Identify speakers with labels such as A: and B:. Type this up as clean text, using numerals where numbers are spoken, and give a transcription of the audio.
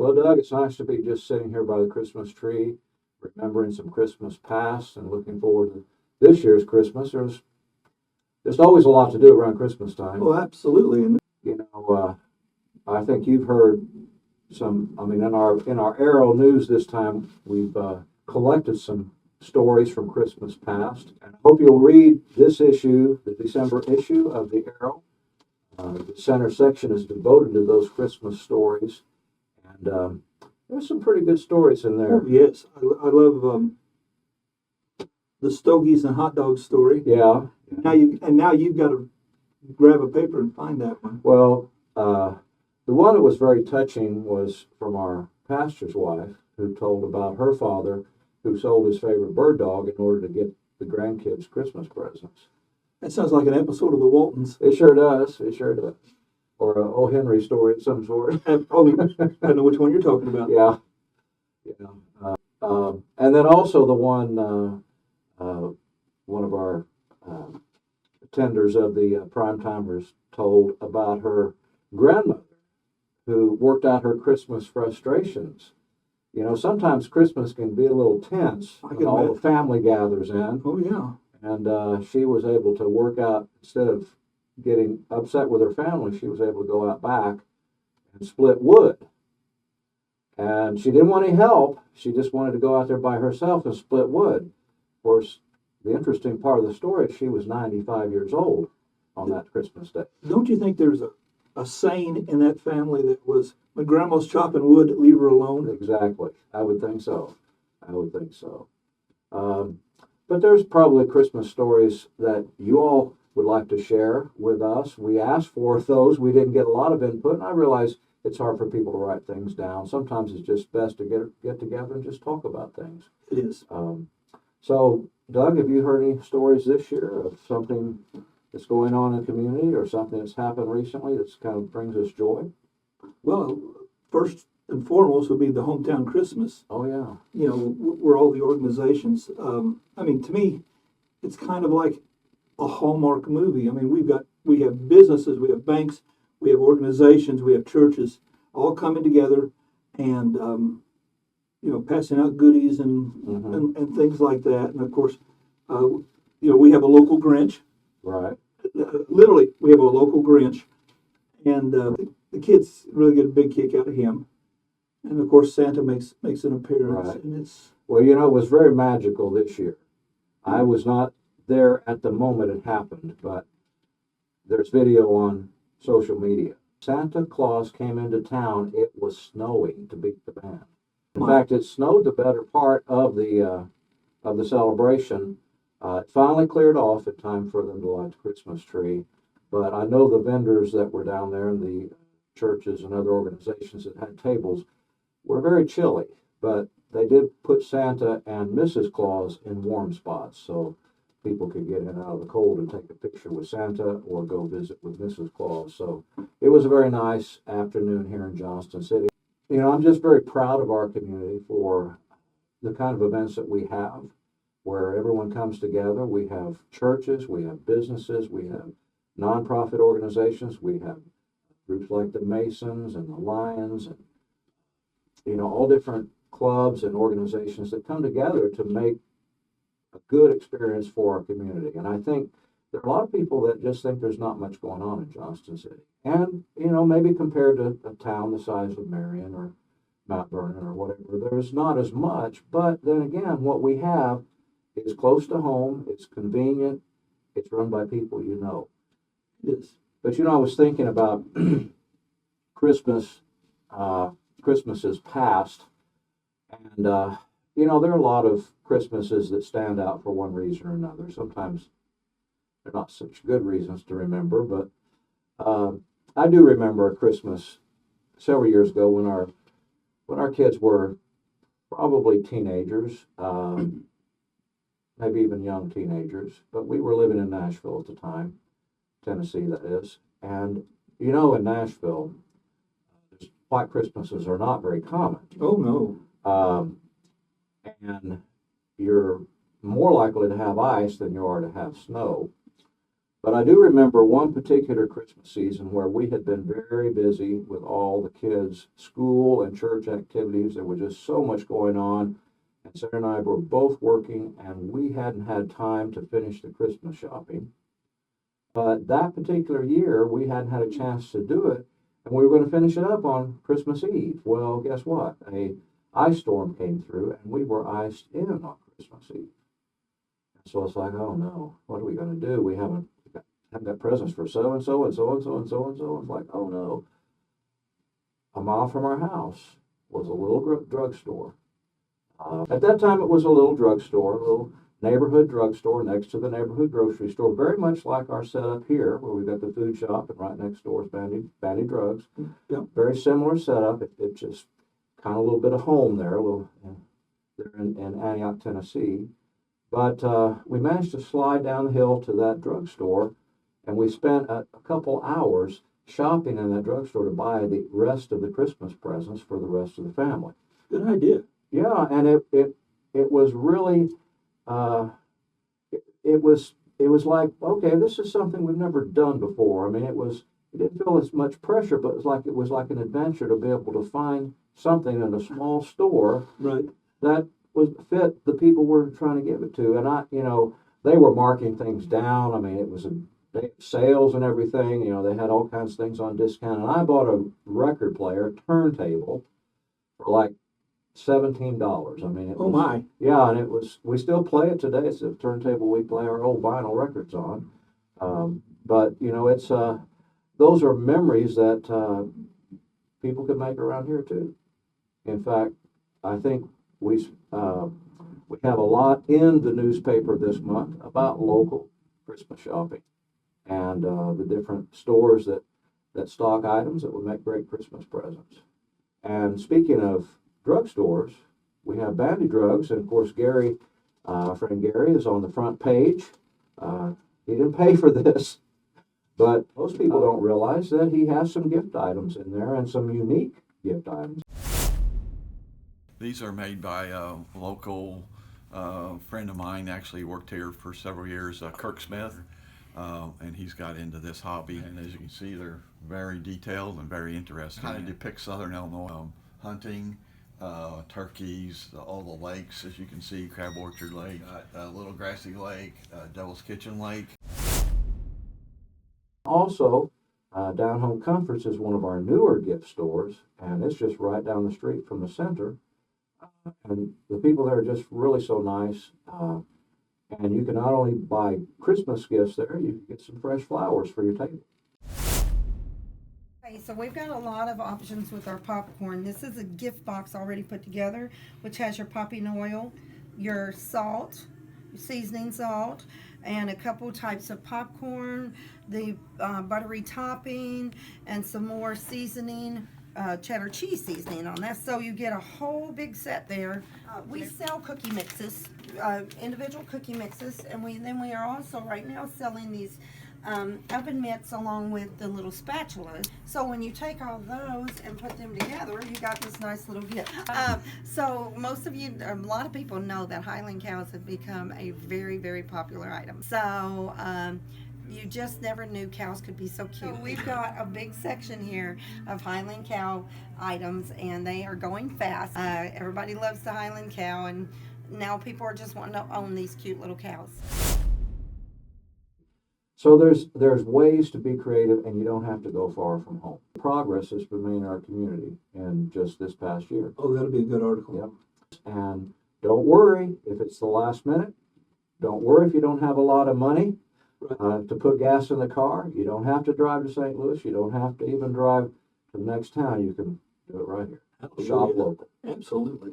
A: Well, Doug, it's nice to be just sitting here by the Christmas tree, remembering some Christmas past and looking forward to this year's Christmas. There's just always a lot to do around Christmas time.
B: Oh, absolutely. And
A: You know, I think you've heard some. I mean, in our Arrow News this time, we've collected some stories from Christmas past, and I hope you'll read this issue, the December issue of the Arrow. The center section is devoted to those Christmas stories, and there's some pretty good stories in there.
B: oh, yes, I love the stogies and hot dog story.
A: Yeah.
B: Now you've got to grab a paper and find that one.
A: Well, the one that was very touching was from our pastor's wife, who told about her father who sold his favorite bird dog in order to get the grandkids Christmas presents.
B: That sounds like an episode of the Waltons.
A: It sure does. It sure does. Or a O. Henry story of some sort.
B: Oh, I know which one you're talking about.
A: Yeah. Yeah. And then also the one of our attenders of the prime timers told about her grandmother who worked out her Christmas frustrations. You know, sometimes Christmas can be a little tense when all the family gathers in.
B: Oh, yeah.
A: And she was able to work out, instead of getting upset with her family, she was able to go out back and split wood. And she didn't want any help. She just wanted to go out there by herself and split wood. Of course, the interesting part of the story is she was 95 years old on that Christmas day.
B: Don't you think there's a saying in that family that was, when grandma's chopping wood, leave her alone?
A: Exactly. I would think so. I would think so. But there's probably Christmas stories that you all would like to share with us. We asked for those. We didn't get a lot of input, and I realize it's hard for people to write things down. Sometimes it's just best to get together and just talk about things.
B: It is.
A: So, Doug, have you heard any stories this year of something that's going on in the community or something that's happened recently that's kind of brings us joy?
B: Well, first and foremost would be the hometown Christmas.
A: Oh, yeah.
B: You know, where all the organizations. I mean, to me, it's kind of like a Hallmark movie. I mean, we have businesses, we have banks, we have organizations, we have churches, all coming together and passing out goodies and things like that. And of course, we have a local Grinch.
A: Right.
B: Literally, we have a local Grinch, and the kids really get a big kick out of him. And of course, Santa makes an appearance,
A: Right.
B: and it's
A: Well, you know, it was very magical this year. I was not there at the moment it happened, but there's video on social media. Santa Claus came into town. It was snowing to beat the band. In fact, it snowed the better part of the celebration. It finally cleared off in time for them to light the Christmas tree. But I know the vendors that were down there and the churches and other organizations that had tables were very chilly. But they did put Santa and Mrs. Claus in warm spots so people could get in and out of the cold and take a picture with Santa or go visit with Mrs. Claus. So it was a very nice afternoon here in Johnston City. You know, I'm just very proud of our community for the kind of events that we have where everyone comes together. We have churches, we have businesses, we have nonprofit organizations, we have groups like the Masons and the Lions and, all different clubs and organizations that come together to make a good experience for our community. And I think there are a lot of people that just think there's not much going on in Johnston City. And, maybe compared to a town the size of Marion or Mount Vernon or whatever, there's not as much. But then again, what we have is close to home, it's convenient, it's run by people you know.
B: Yes.
A: But, I was thinking about Christmas, Christmases past, and, there are a lot of Christmases that stand out for one reason or another. Sometimes they're not such good reasons to remember, but I do remember a Christmas several years ago when our kids were probably teenagers, maybe even young teenagers, but we were living in Nashville at the time, Tennessee that is, and in Nashville, white Christmases are not very common.
B: Oh no.
A: And you're more likely to have ice than you are to have snow. But I do remember one particular Christmas season where we had been very busy with all the kids' school and church activities. There was just so much going on. And Sarah and I were both working, and we hadn't had time to finish the Christmas shopping. But that particular year, we hadn't had a chance to do it, and we were going to finish it up on Christmas Eve. Well, guess what? A ice storm came through, and we were iced in on Christmas Eve. So it's like, oh no, what are we going to do? We haven't got presents for so and so and so and so and so and so. It's like, oh no. A mile from our house was a little drugstore. At that time, it was a little drugstore, a little neighborhood drugstore next to the neighborhood grocery store, very much like our setup here, where we've got the food shop, and right next door is Bandy Drugs.
B: Yep.
A: Very similar setup. It just kind of a little bit of home there, a little there in Antioch, Tennessee. But we managed to slide down the hill to that drugstore, and we spent a couple hours shopping in that drugstore to buy the rest of the Christmas presents for the rest of the family.
B: Good idea.
A: Yeah, and it was really it was like, okay, this is something we've never done before. I mean, it didn't feel as much pressure, but it was like an adventure to be able to find something in a small store
B: Right.
A: that was fit the people we're trying to give it to. And they were marking things down. I mean, it was they had sales and everything. They had all kinds of things on discount. And I bought a record player turntable for like $17. I mean,
B: Oh my.
A: yeah, and we still play it today. It's a turntable we play our old vinyl records on. But it's those are memories that people can make around here too. In fact, I think we have a lot in the newspaper this month about local Christmas shopping and the different stores that stock items that would make great Christmas presents. And speaking of drugstores, we have Bandy Drugs, and of course Gary, our friend Gary, is on the front page. He didn't pay for this, but most people don't realize that he has some gift items in there and some unique gift items.
C: These are made by a local friend of mine, actually worked here for several years, Kirk Smith, and he's got into this hobby. And as you can see, they're very detailed and very interesting. Kind of depicts Southern Illinois hunting, turkeys, all the lakes, as you can see, Crab Orchard Lake, Little Grassy Lake, Devil's Kitchen Lake.
A: Also, Down Home Comforts is one of our newer gift stores, and it's just right down the street from the center. And the people there are just really so nice. And you can not only buy Christmas gifts there, you can get some fresh flowers for your table.
D: Okay, so we've got a lot of options with our popcorn. This is a gift box already put together, which has your popping oil, your salt, your seasoning salt, and a couple types of popcorn, the buttery topping, and some more seasoning, cheddar cheese seasoning on that. So you get a whole big set there. We sell cookie mixes, individual cookie mixes, and we are also right now selling these oven mitts along with the little spatulas. So when you take all those and put them together, you got this nice little gift. So most of you, a lot of people know that Highland cows have become a very, very popular item. So you just never knew cows could be so cute. So we've got a big section here of Highland cow items, and they are going fast. Everybody loves the Highland cow, and now people are just wanting to own these cute little cows.
A: So there's ways to be creative, and you don't have to go far from home. Progress has been made in our community in just this past year.
B: Oh, that'll be a good article.
A: Yep. And don't worry if it's the last minute. Don't worry if you don't have a lot of money to put gas in the car. You don't have to drive to St. Louis. You don't have to even drive to the next town. You can do it right here.
B: Hallelujah.
A: Shop local.
B: Absolutely.